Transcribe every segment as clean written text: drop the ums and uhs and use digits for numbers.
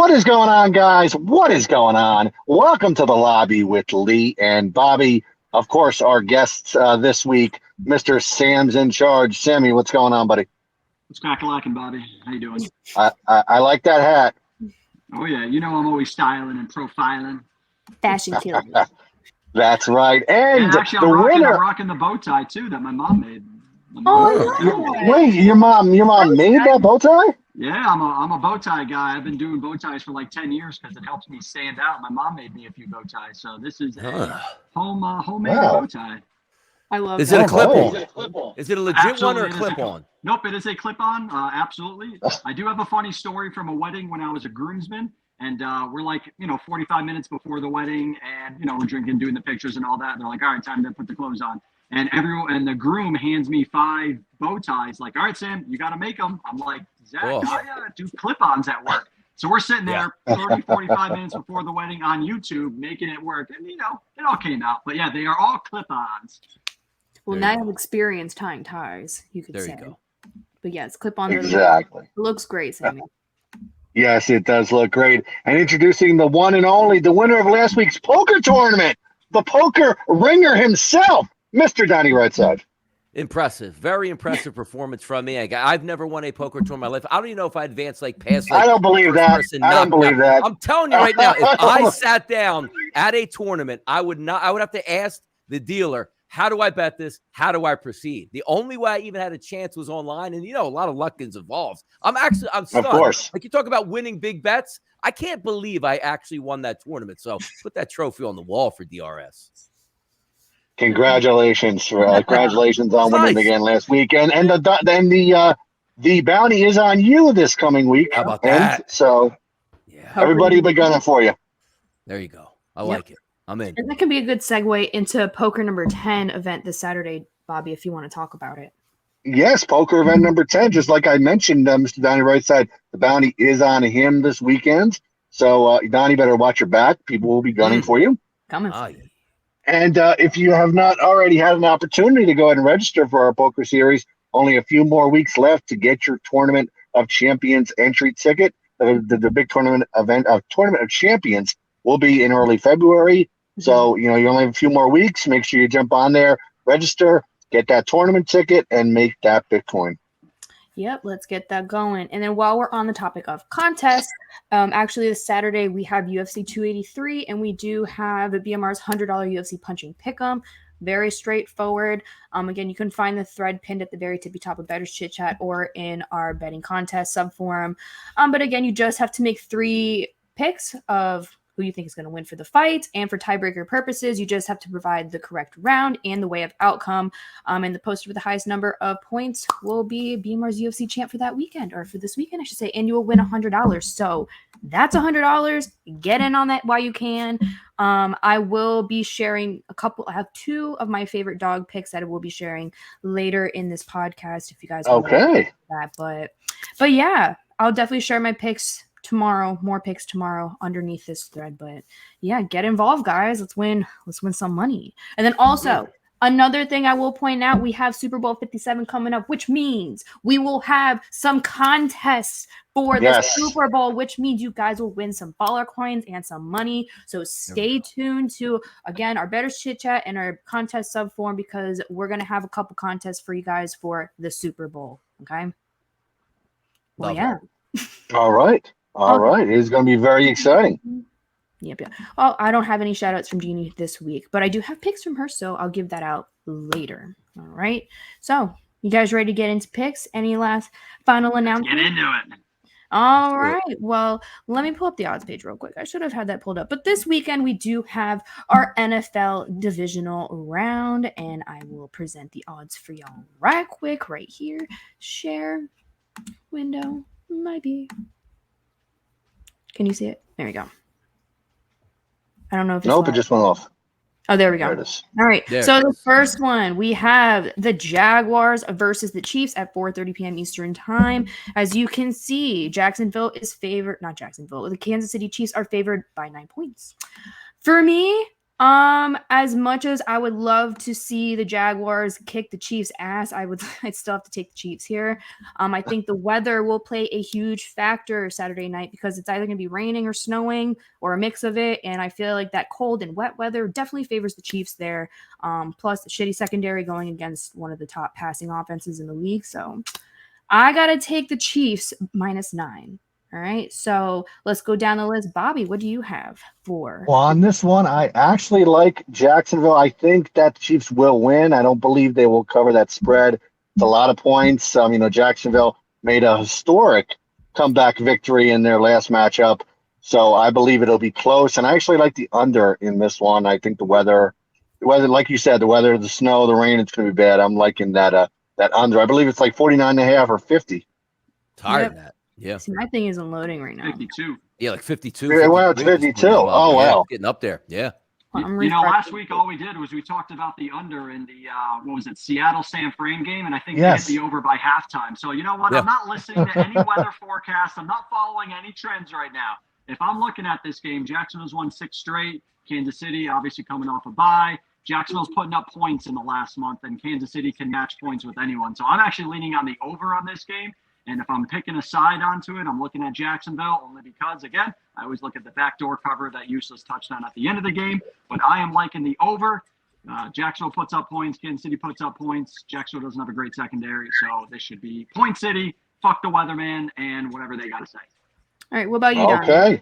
What is going on, guys? What is going on? Welcome to the lobby with Lee and Bobby. Of course, our guests this week, Mr. Sam's in charge. Sammy, what's going on, buddy? What's crack-a-lackin', Bobby? How you doing? I like that hat. Oh, yeah. You know I'm always styling and profiling. Fashion killer. That's right. And actually, the winner. I'm rocking the bow tie, too, that my mom made. Wait, your mom made that bow tie? Yeah, I'm a bow tie guy. I've been doing bow ties for like 10 years because it helps me stand out. My mom made me a few bow ties, so this is a homemade bow tie. I love Is that. it a clip-on? Is it a legit one or a clip-on? Nope, it is a clip-on. Absolutely. I do have a funny story from a wedding when I was a groomsman, and we're like, 45 minutes before the wedding, and we're drinking, doing the pictures and all that. And they're like, all right, time to put the clothes on. And the groom hands me 5 bow ties. Like, all right, Sam, you got to make them. I'm like, Zach, I do clip-ons at work. So we're sitting there 30, 45 minutes before the wedding on YouTube, making it work. And, it all came out. But, yeah, they are all clip-ons. Well, now you have experience tying ties, you could say. There you go. But, yeah, it's clip-on. Exactly. It looks great, Sammy. Yes, it does look great. And introducing the one and only, the winner of last week's poker tournament, the poker ringer himself, Mr. Donnie Rightside. Impressive. Very impressive performance from me. I've never won a poker tour in my life. I don't even know if I advanced past. I don't believe that. I don't believe that. I'm telling you right now, if I sat down at a tournament, I would have to ask the dealer, how do I bet this? How do I proceed? The only way I even had a chance was online, and a lot of luck is involved. I'm stunned. Of course. Like you talk about winning big bets. I can't believe I actually won that tournament. So put that trophy on the wall for DRS. Congratulations! Congratulations on winning again last week, and the bounty is on you this coming week. How about that? So, everybody be gunning for you. There you go. I like it. I'm in. And that can be a good segue into poker number 10 event this Saturday, Bobby, if you want to talk about it. Yes, poker event number 10. Just like I mentioned, Mr. Donnie Rightside, the bounty is on him this weekend. So, Donnie, better watch your back. People will be gunning for you. Coming. And if you have not already had an opportunity to go ahead and register for our poker series, only a few more weeks left to get your Tournament of Champions entry ticket. The big tournament event of Tournament of Champions will be in early February. So, you only have a few more weeks. Make sure you jump on there, register, get that tournament ticket, and make that Bitcoin. Yep, let's get that going. And then while we're on the topic of contests, actually this Saturday we have UFC 283, and we do have the BMR's $100 UFC punching pick'em. Very straightforward. Again, you can find the thread pinned at the very tippy top of Bettor's Chit Chat or in our betting contest subforum. But again, you just have to make 3 picks of who you think is going to win for the fight. And for tiebreaker purposes, you just have to provide the correct round and the way of outcome. And the poster with the highest number of points will be BMR's UFC champ for that weekend, or for this weekend, I should say. And you will win $100. So that's $100. Get in on that while you can. I will be sharing I have 2 of my favorite dog picks that I will be sharing later in this podcast if you guys want to that. But yeah, I'll definitely share my picks tomorrow, more picks tomorrow underneath this thread. But yeah, get involved, guys. Let's win some money. And then also another thing I will point out, we have Super Bowl 57 coming up, which means we will have some contests for the Super Bowl, which means you guys will win some baller coins and some money. So stay tuned to, again, our Bettor's Chit Chat and our contest sub forum, because we're going to have a couple contests for you guys for the Super Bowl. Okay. Well, yeah. All right. All right. It's going to be very exciting. Yep. Well, I don't have any shout outs from Jeannie this week, but I do have picks from her, so I'll give that out later. All right. So, you guys ready to get into picks? Any last final announcements? Get into it. All right. Well, let me pull up the odds page real quick. I should have had that pulled up. But this weekend, we do have our NFL divisional round, and I will present the odds for y'all right quick right here. Share window. Might be. Can you see it? There we go. I don't know if it's Nope, it just went off. Oh, there we go. There it is. All right. So the first one, we have the Jaguars versus the Chiefs at 4:30 p.m. Eastern time. As you can see, Jacksonville is favored. Not Jacksonville. The Kansas City Chiefs are favored by 9 points. For me, As much as I would love to see the Jaguars kick the Chiefs' ass, I'd still have to take the Chiefs here. I think the weather will play a huge factor Saturday night because it's either going to be raining or snowing or a mix of it, and I feel like that cold and wet weather definitely favors the Chiefs there. Plus the shitty secondary going against one of the top passing offenses in the league, so I gotta take the Chiefs -9. All right, so let's go down the list. Bobby, what do you have for? Well, on this one, I actually like Jacksonville. I think that the Chiefs will win. I don't believe they will cover that spread. It's a lot of points. Jacksonville made a historic comeback victory in their last matchup, so I believe it'll be close. And I actually like the under in this one. I think the weather, like you said, the snow, the rain, it's going to be bad. I'm liking that under. I believe it's like 49.5 or 50. Tired of that. Yeah. See, my thing isn't loading right now. 52. Yeah, like 52. Well, it's 52. Oh, yeah, wow. Getting up there. Yeah. Last week all we did was we talked about the under in the Seattle San Fran game, and I think Yes. they hit the over by halftime. So you know what? Yeah. I'm not listening to any weather forecast. I'm not following any trends right now. If I'm looking at this game, Jacksonville's won 6 straight. Kansas City obviously coming off a bye. Jacksonville's putting up points in the last month, and Kansas City can match points with anyone. So I'm actually leaning on the over on this game. And if I'm picking a side onto it, I'm looking at Jacksonville only because, again, I always look at the backdoor cover that useless touchdown at the end of the game. But I am liking the over. Jacksonville puts up points. Kansas City puts up points. Jacksonville doesn't have a great secondary, so this should be Point City, fuck the weatherman, and whatever they got to say. All right, what about you, Don? Okay.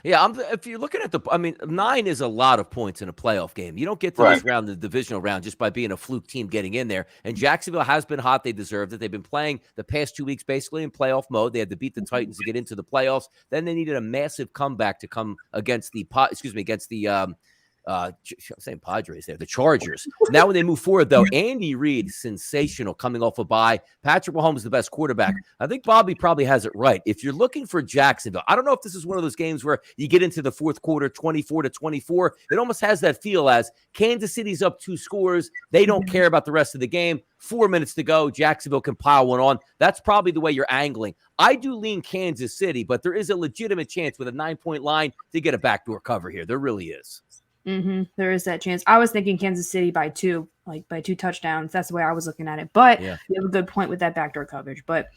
Yeah, if you're looking at 9 is a lot of points in a playoff game. You don't get to this round, the divisional round, just by being a fluke team getting in there. And Jacksonville has been hot. They deserved it. They've been playing the past 2 weeks basically in playoff mode. They had to beat the Titans to get into the playoffs. Then they needed a massive comeback to come against the I'm saying Padres there, the Chargers. Now when they move forward, though, Andy Reid, sensational, coming off a bye. Patrick Mahomes is the best quarterback. I think Bobby probably has it right. If you're looking for Jacksonville, I don't know if this is one of those games where you get into the fourth quarter 24-24. It almost has that feel as Kansas City's up 2 scores. They don't care about the rest of the game. 4 minutes to go. Jacksonville can pile one on. That's probably the way you're angling. I do lean Kansas City, but there is a legitimate chance with a 9-point line to get a backdoor cover here. There really is. There is that chance. I was thinking Kansas City by 2 touchdowns. That's the way I was looking at it. But you have a good point with that backdoor coverage. But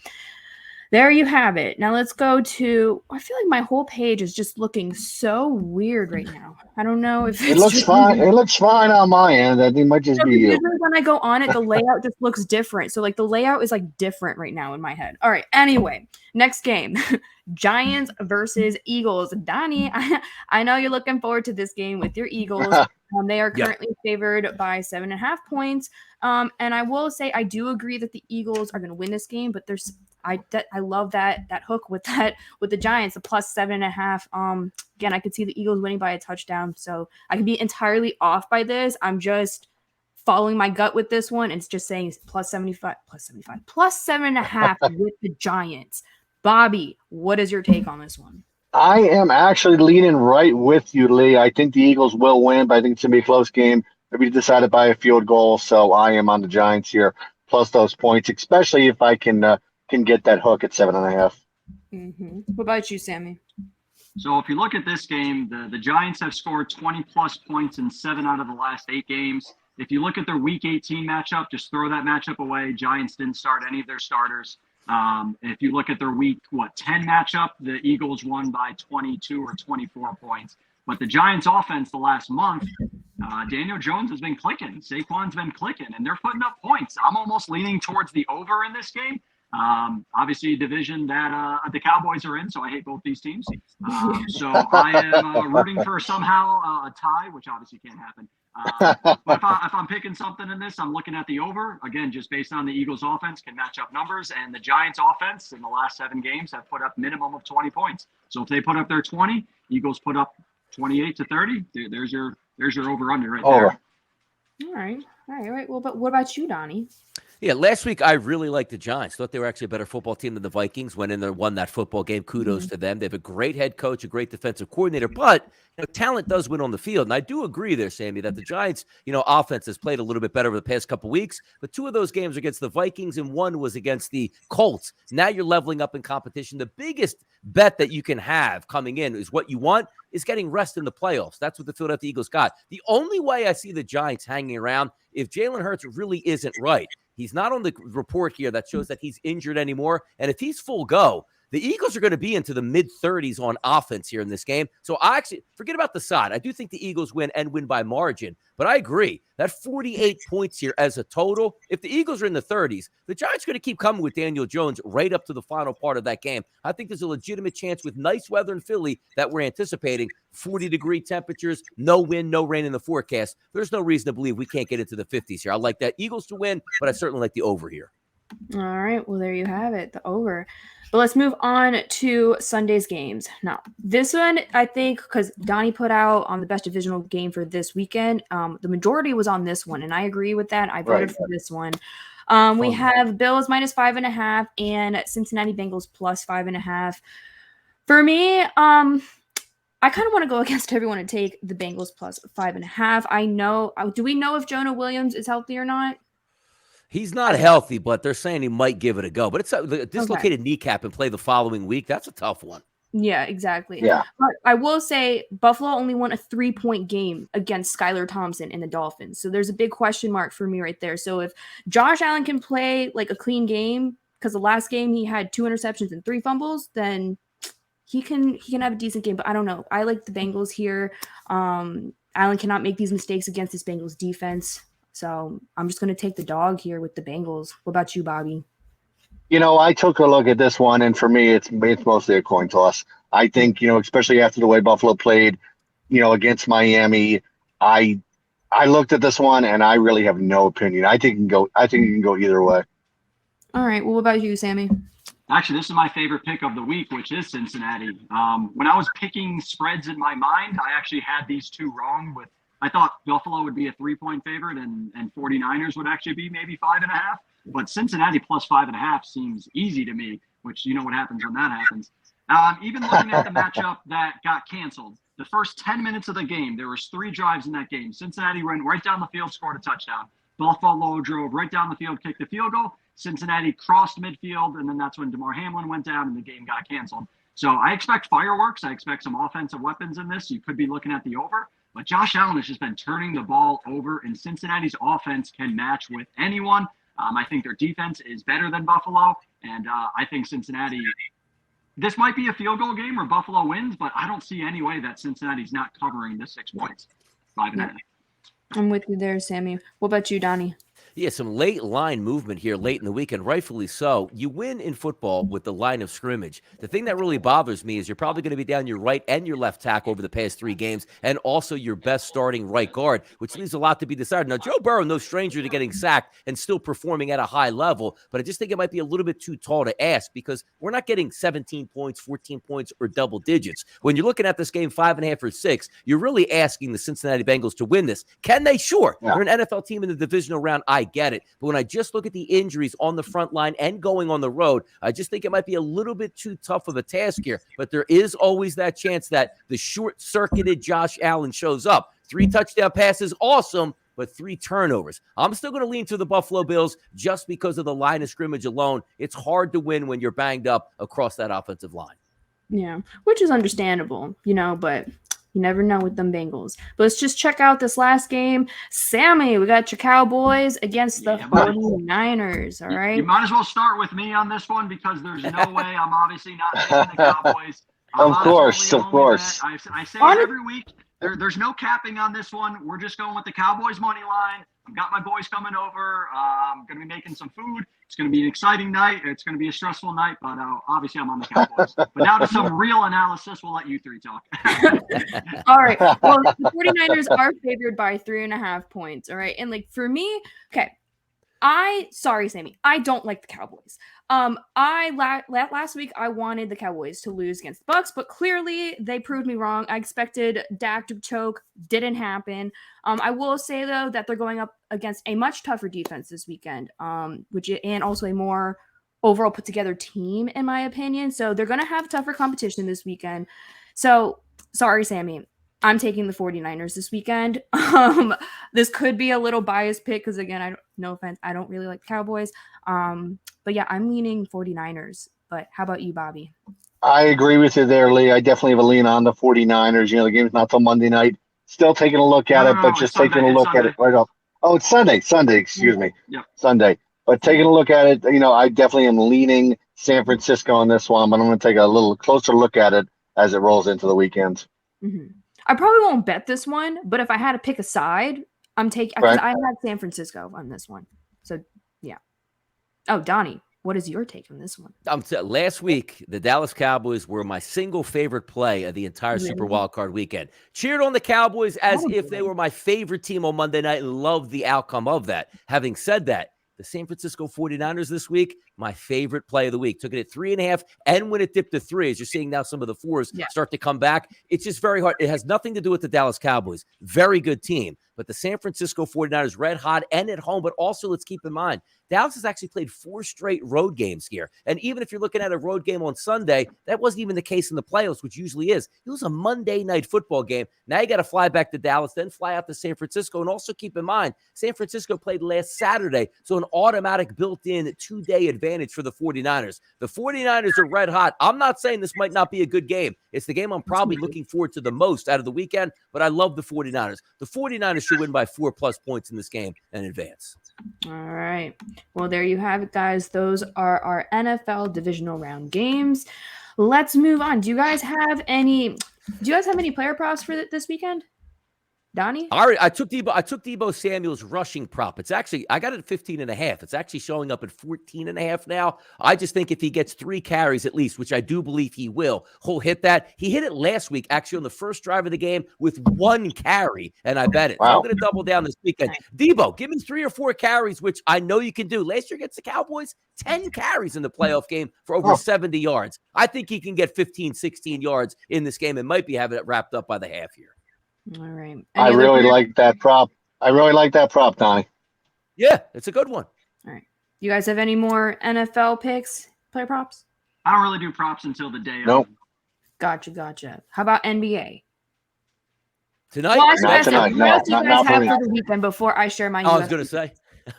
there you have it. Now let's go to. I feel like my whole page is just looking so weird right now. I don't know if It looks fine. It looks fine on my end. I think it might just be you. Usually when I go on it, the layout just looks different. So the layout is different right now in my head. All right. Anyway, next game. Giants versus Eagles. Donnie, I know you're looking forward to this game with your Eagles. They are currently favored by 7.5 points. And I will say I do agree that the Eagles are going to win this game, but I love that hook with the Giants, the plus 7.5. Again, I could see the Eagles winning by a touchdown, so I could be entirely off by this. I'm just following my gut with this one. And it's just saying plus 7.5 with the Giants. Bobby, what is your take on this one? I am actually leaning right with you, Lee. I think the Eagles will win, but I think it's going to be a close game. Maybe decided by a field goal, so I am on the Giants here, plus those points, especially if I can get that hook at 7.5. What about you, Sammy? So if you look at this game, the Giants have scored 20-plus points in 7 out of the last 8 games. If you look at their Week 18 matchup, just throw that matchup away. Giants didn't start any of their starters. If you look at their Week 10 matchup, the Eagles won by 22 or 24 points. But the Giants' offense the last month, Daniel Jones has been clicking. Saquon's been clicking, and they're putting up points. I'm almost leaning towards the over in this game. Obviously, a division that the Cowboys are in, so I hate both these teams. So I am rooting for somehow a tie, which obviously can't happen. But if I'm picking something in this, I'm looking at the over. Again, just based on the Eagles' offense, can match up numbers. And the Giants' offense in the last 7 games have put up minimum of 20 points. So if they put up their 20, Eagles put up 28 to 30. There's your over-under right there. All right. Well, but what about you, Donnie? Yeah, last week I really liked the Giants. Thought they were actually a better football team than the Vikings. Went in there, won that football game. Kudos to them. They have a great head coach, a great defensive coordinator, but talent does win on the field. And I do agree there, Sammy, that the Giants, offense has played a little bit better over the past couple weeks. But 2 of those games against the Vikings and 1 was against the Colts. Now you're leveling up in competition. The biggest bet that you can have coming in is what you want is getting rest in the playoffs. That's what the Philadelphia Eagles got. The only way I see the Giants hanging around if Jalen Hurts really isn't right. He's not on the report here that shows that he's injured anymore. And if he's full go, the Eagles are going to be into the mid-30s on offense here in this game. So I actually forget about the side. I do think the Eagles win and win by margin. But I agree. That 48 points here as a total, if the Eagles are in the 30s, the Giants are going to keep coming with Daniel Jones right up to the final part of that game. I think there's a legitimate chance with nice weather in Philly that we're anticipating, 40-degree temperatures, no wind, no rain in the forecast. There's no reason to believe we can't get into the 50s here. I like that Eagles to win, but I certainly like the over here. All right. Well, there you have it, the over. But let's move on to Sunday's games. Now, this one, I think, because Donnie put out on the best divisional game for this weekend, the majority was on this one, and I agree with that. I voted for this one. We have Bills minus 5.5 and Cincinnati Bengals plus 5.5. For me, I kind of want to go against everyone and take the Bengals plus 5.5. I know. Do we know if Jonah Williams is healthy or not? He's not healthy, but they're saying he might give it a go. But it's a dislocated kneecap and play the following week. That's a tough one. Yeah, exactly. Yeah. But I will say Buffalo only won a 3-point game against Skylar Thompson and the Dolphins. So there's a big question mark for me right there. So if Josh Allen can play like a clean game, because the last game he had 2 interceptions and 3 fumbles, then he can have a decent game. But I don't know. I like the Bengals here. Allen cannot make these mistakes against this Bengals defense. So I'm just going to take the dog here with the Bengals. What about you, Bobby? I took a look at this one, and for me, it's mostly a coin toss. I think, especially after the way Buffalo played, against Miami, I looked at this one, and I really have no opinion. I think it can go either way. All right. Well, what about you, Sammy? Actually, this is my favorite pick of the week, which is Cincinnati. When I was picking spreads in my mind, I actually had these 2 wrong. I thought Buffalo would be a 3-point favorite and 49ers would actually be maybe 5.5. But Cincinnati plus 5.5 seems easy to me, which you know what happens when that happens. Even looking at the matchup that got canceled, the first 10 minutes of the game, there was 3 drives in that game. Cincinnati went right down the field, scored a touchdown. Buffalo drove right down the field, kicked the field goal. Cincinnati crossed midfield, and then that's when DeMar Hamlin went down and the game got canceled. So I expect fireworks. I expect some offensive weapons in this. You could be looking at the over. But Josh Allen has just been turning the ball over, and Cincinnati's offense can match with anyone. I think their defense is better than Buffalo, and I think Cincinnati – this might be a field goal game where Buffalo wins, but I don't see any way that Cincinnati's not covering the 6 points, 5.5. I'm with you there, Sammy. What about you, Donnie? Yeah, some late line movement here late in the week, and rightfully so. You win in football with the line of scrimmage. The thing that really bothers me is you're probably going to be down your right and your left tackle over the past 3 games, and also your best starting right guard, which leaves a lot to be decided. Now, Joe Burrow, no stranger to getting sacked and still performing at a high level, but I just think it might be a little bit too tall to ask because we're not getting 17 points, 14 points, or double digits. When you're looking at this game 5.5 or 6, you're really asking the Cincinnati Bengals to win this. Can they? Sure. Yeah. They're an NFL team in the divisional round. I get it. But when I just look at the injuries on the front line and going on the road, I just think it might be a little bit too tough of a task here. But there is always that chance that the short-circuited Josh Allen shows up. 3 touchdown passes, awesome, but 3 turnovers. I'm still going to lean to the Buffalo Bills just because of the line of scrimmage alone. It's hard to win when you're banged up across that offensive line. Yeah, which is understandable, but you never know with them Bengals. But let's just check out this last game. Sammy, we got your Cowboys against the 49ers, all right? You might as well start with me on this one because there's no way I'm obviously not taking the Cowboys. Of course. I say it every week. There's no capping on this one. We're just going with the Cowboys money line. I've got my boys coming over. I'm going to be making some food. It's going to be an exciting night. It's going to be a stressful night, but obviously I'm on the Cowboys. But now to some real analysis. We'll let you 3 talk. All right. Well, the 49ers are favored by 3.5 points. All right. And for me, okay, Sorry, Sammy. I don't like the Cowboys. Last week I wanted the Cowboys to lose against the Bucks, but clearly they proved me wrong. I expected Dak to choke. Didn't happen. I will say though that they're going up against a much tougher defense this weekend, and also a more overall put together team in my opinion. So they're going to have tougher competition this weekend. So sorry, Sammy. I'm taking the 49ers this weekend. This could be a little biased pick because, again, no offense, I don't really like the Cowboys. But yeah, I'm leaning 49ers. But how about you, Bobby? I agree with you there, Lee. I definitely have a lean on the 49ers. The game's not till Monday night. Still taking a look at it, but just taking a look at it right off. Oh, it's Sunday. Excuse me. Yeah. Sunday. But taking a look at it, I definitely am leaning San Francisco on this one, but I'm going to take a little closer look at it as it rolls into the weekend. Mm-hmm. I probably won't bet this one, but if I had to pick a side, I'm taking because I had San Francisco on this one. So yeah. Oh, Donnie, what is your take on this one? Last week, the Dallas Cowboys were my single favorite play of the entire Super Wildcard weekend. Cheered on the Cowboys as if they were my favorite team on Monday night and loved the outcome of that. Having said that, the San Francisco 49ers this week, my favorite play of the week. Took it at 3.5, and when it dipped to 3, as you're seeing now some of the 4s start to come back, it's just very hard. It has nothing to do with the Dallas Cowboys. Very good team. But the San Francisco 49ers, red hot and at home. But also, let's keep in mind, Dallas has actually played 4 straight road games here. And even if you're looking at a road game on Sunday, that wasn't even the case in the playoffs, which usually is. It was a Monday night football game. Now you got to fly back to Dallas, then fly out to San Francisco. And also keep in mind, San Francisco played last Saturday, so an automatic built-in 2-day advantage for the 49ers. The 49ers are red hot. I'm not saying this might not be a good game. It's the game I'm probably looking forward to the most out of the weekend, but I love the 49ers. The 49ers should win by 4+ points in this game and advance. All right. Well, there you have it, guys. Those are our NFL divisional round games. Let's move on. Do you guys have any player props for this weekend? Donnie? All right, I took Deebo Samuel's rushing prop. It's actually, I got it at 15.5. It's actually showing up at 14.5 now. I just think if he gets 3 carries at least, which I do believe he will, he'll hit that. He hit it last week, actually on the first drive of the game with 1 carry, and I bet it. Wow. So I'm going to double down this weekend. Deebo, give me 3 or 4 carries, which I know you can do. Last year against the Cowboys, 10 carries in the playoff game for over 70 yards. I think he can get 15, 16 yards in this game and might be having it wrapped up by the half here. All right. I really like that prop. Donnie. Yeah, it's a good one. All right. You guys have any more NFL picks, player props? I don't really do props until the day. Nope. Gotcha. How about NBA? Tonight? Well, not tonight. What else do you guys have for the weekend before I share my I was going to say.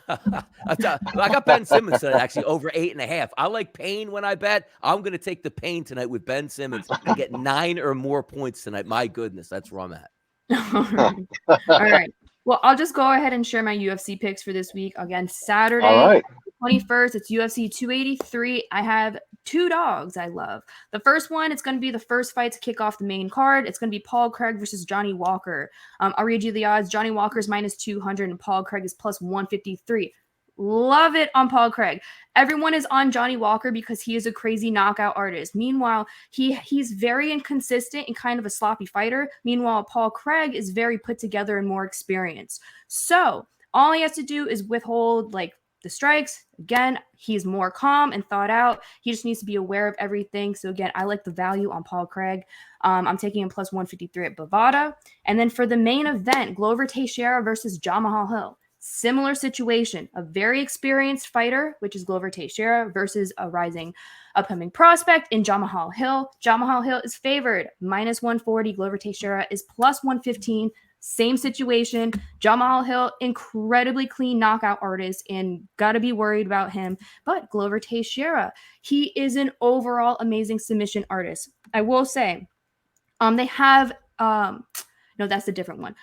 I got Ben Simmons tonight, actually, over 8.5. I like Payne when I bet. I'm going to take the Payne tonight with Ben Simmons and get 9 or more points tonight. My goodness, that's where I'm at. All right. Well, I'll just go ahead and share my UFC picks for this week. Again, Saturday, 21st, it's UFC 283. I have 2 dogs I love. The first one, it's going to be the first fight to kick off the main card. It's going to be Paul Craig versus Johnny Walker. I'll read you the odds. Johnny Walker's -200 and Paul Craig is +153. Love it on Paul Craig. Everyone is on Johnny Walker because he is a crazy knockout artist. Meanwhile, he's very inconsistent and kind of a sloppy fighter. Meanwhile, Paul Craig is very put together and more experienced. So all he has to do is withhold the strikes. Again, he's more calm and thought out. He just needs to be aware of everything. So again, I like the value on Paul Craig. I'm taking him +153 at Bovada. And then for the main event, Glover Teixeira versus Jamal Hill. Similar situation, a very experienced fighter, which is Glover Teixeira, versus a rising upcoming prospect in Jamal Hill. Jamal Hill is favored -140. Glover Teixeira is +115. Same situation. Jamal Hill, incredibly clean knockout artist, and got to be worried about him. But Glover Teixeira, he is an overall amazing submission artist. I will say, they have, no, that's a different one.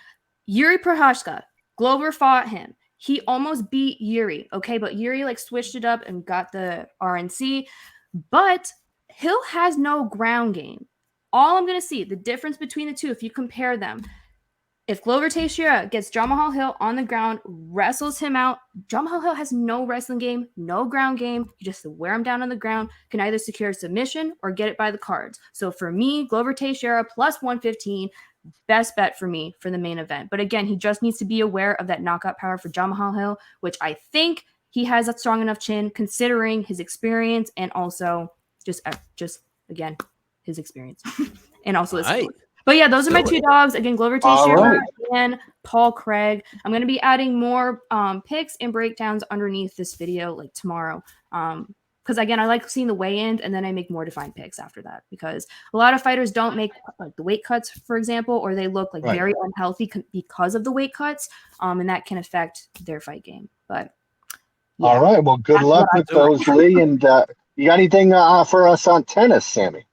Yuri Prochazka. Glover fought him. He almost beat Yuri, okay? But Yuri switched it up and got the RNC. But Hill has no ground game. All I'm going to see, the difference between the two, if you compare them, if Glover Teixeira gets Jamal Hill on the ground, wrestles him out, Jamal Hill has no wrestling game, no ground game. You just wear him down on the ground, can either secure a submission or get it by the cards. So for me, Glover Teixeira +115, best bet for me for the main event. But again, he just needs to be aware of that knockout power for Jamal Hill, which I think he has a strong enough chin considering his experience and also just again, his experience and also his sport. But yeah, those are my two dogs. Again, Glover Teixeira and Paul Craig. I'm going to be adding more picks and breakdowns underneath this video like tomorrow. Because again, I like seeing the weigh-ins and then I make more defined picks after that because a lot of fighters don't make like the weight cuts, for example, or they look like very unhealthy because of the weight cuts. And that can affect their fight game. But yeah, all right. Well, good luck with those, Lee. And you got anything for us on tennis, Sammy?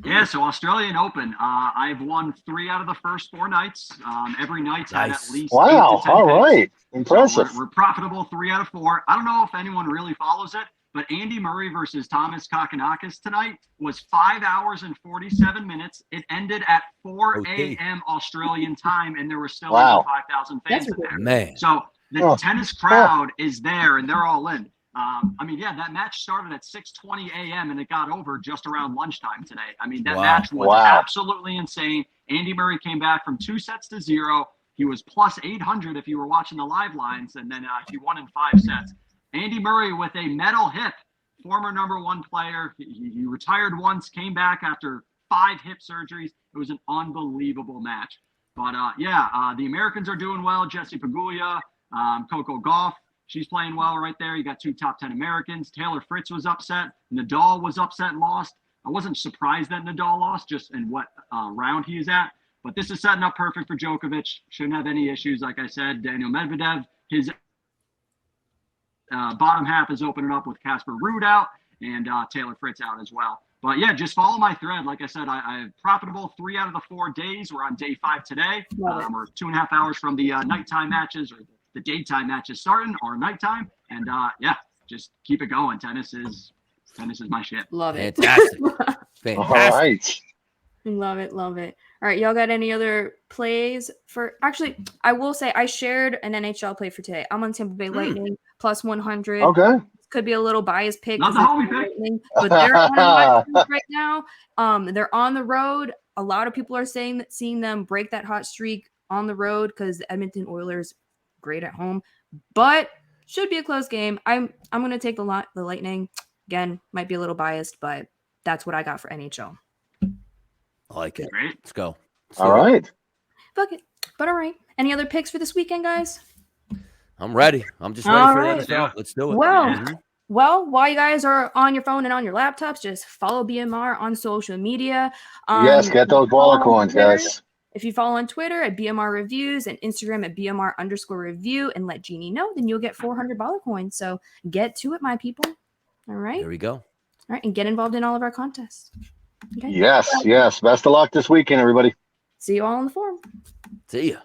Yeah, so Australian Open. I've won 3 out of the first 4 nights. Every night's had at least 8 to 10 all picks. right. Impressive. So we're profitable 3 out of 4. I don't know if anyone really follows it, but Andy Murray versus Thomas Kakanakis tonight was 5 hours and 47 minutes. It ended at 4 a.m. Australian time, and there were still over 5,000 fans in there. Man. So the tennis crowd is there, and they're all in. I mean, yeah, that match started at 6:20 a.m. and it got over just around lunchtime today. I mean, that match was absolutely insane. Andy Murray came back from 2 sets to 0. He was plus 800 if you were watching the live lines, and then he won in 5 sets. Andy Murray with a metal hip, former #1 player. He retired once, came back after 5 hip surgeries. It was an unbelievable match. But the Americans are doing well. Jessie Pagula, Coco Gauff. She's playing well right there. You got 2 top 10 Americans. Taylor Fritz was upset. Nadal was upset and lost. I wasn't surprised that Nadal lost just in what round he is at. But this is setting up perfect for Djokovic. Shouldn't have any issues. Like I said, Daniel Medvedev, his bottom half is opening up with Casper Ruud out and Taylor Fritz out as well. But yeah, just follow my thread. Like I said, I'm profitable 3 out of the 4 days. We're on day 5 today. We're 2.5 hours from the nighttime matches or the daytime matches starting or nighttime. And just keep it going. Tennis is my shit. Love it. Fantastic. Fantastic. All right. Love it. All right, y'all got any other plays for? Actually, I will say I shared an NHL play for today. I'm on Tampa Bay Lightning plus 100. Okay. Could be a little biased pick, Not the homie pick. but they're on right now. They're on the road. A lot of people are saying that seeing them break that hot streak on the road because the Edmonton Oilers great at home, but should be a close game. I'm going to take the Lightning. Again, might be a little biased, but that's what I got for NHL. I like it. Great. Let's go. All right. Fuck it. But all right. Any other picks for this weekend, guys? I'm ready. I'm just ready for the NFL. Let's do it. Well, while you guys are on your phone and on your laptops, just follow BMR on social media. Yes, get those wallet coins, guys. If you follow on Twitter at BMR Reviews and Instagram at BMR_review and let Jeannie know, then you'll get 400 wallet coins. So get to it, my people. All right. There we go. All right. And get involved in all of our contests. Okay. Yes. Best of luck this weekend, everybody. See you all on the forum. See ya.